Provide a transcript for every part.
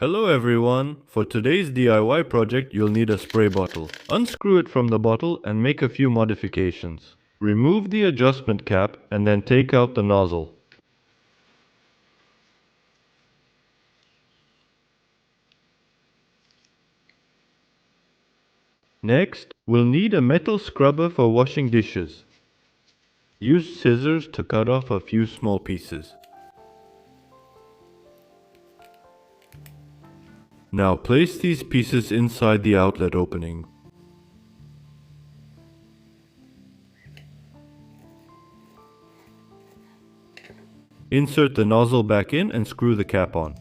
Hello everyone! For today's DIY project you'll need a spray bottle. Unscrew it from the bottle and make a few modifications. Remove the adjustment cap and then take out the nozzle. Next, we'll need a metal scrubber for washing dishes. Use scissors to cut off a few small pieces. Now place these pieces inside the outlet opening. Insert the nozzle back in and screw the cap on.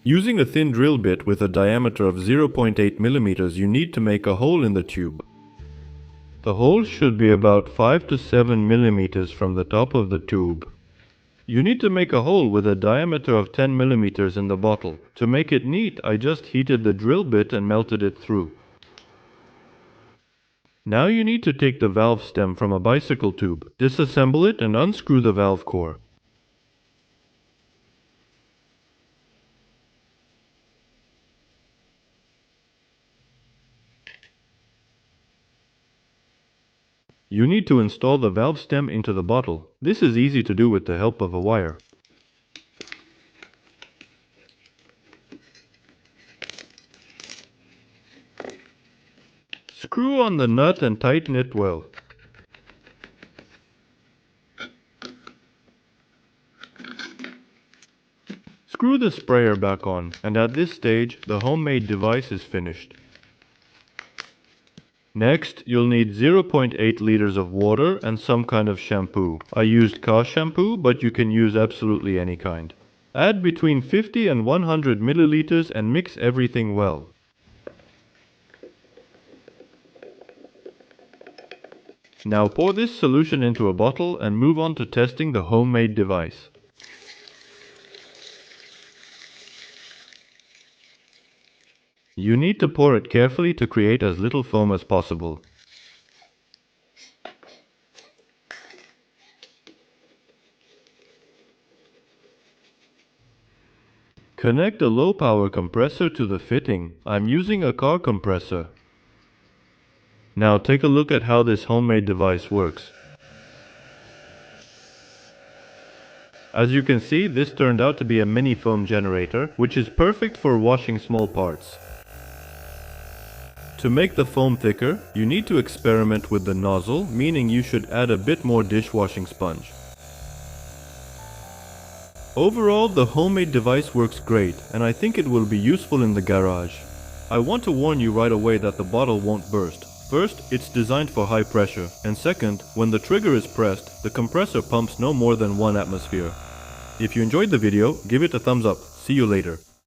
Using a thin drill bit with a diameter of 0.8 mm, you need to make a hole in the tube. The hole should be about 5 to 7 mm from the top of the tube. You need to make a hole with a diameter of 10 mm in the bottle. To make it neat, I just heated the drill bit and melted it through. Now you need to take the valve stem from a bicycle tube, disassemble it and unscrew the valve core. You need to install the valve stem into the bottle. This is easy to do with the help of a wire. Screw on the nut and tighten it well. Screw the sprayer back on, and at this stage, the homemade device is finished. Next, you'll need 0.8 liters of water and some kind of shampoo. I used car shampoo, but you can use absolutely any kind. Add between 50 and 100 milliliters and mix everything well. Now pour this solution into a bottle and move on to testing the homemade device. You need to pour it carefully to create as little foam as possible. Connect a low power compressor to the fitting. I'm using a car compressor. Now take a look at how this homemade device works. As you can see, this turned out to be a mini foam generator, which is perfect for washing small parts. To make the foam thicker, you need to experiment with the nozzle, meaning you should add a bit more dishwashing sponge. Overall, the homemade device works great, and I think it will be useful in the garage. I want to warn you right away that the bottle won't burst. First, it's designed for high pressure, and second, when the trigger is pressed, the compressor pumps no more than 1 atmosphere. If you enjoyed the video, give it a thumbs up. See you later.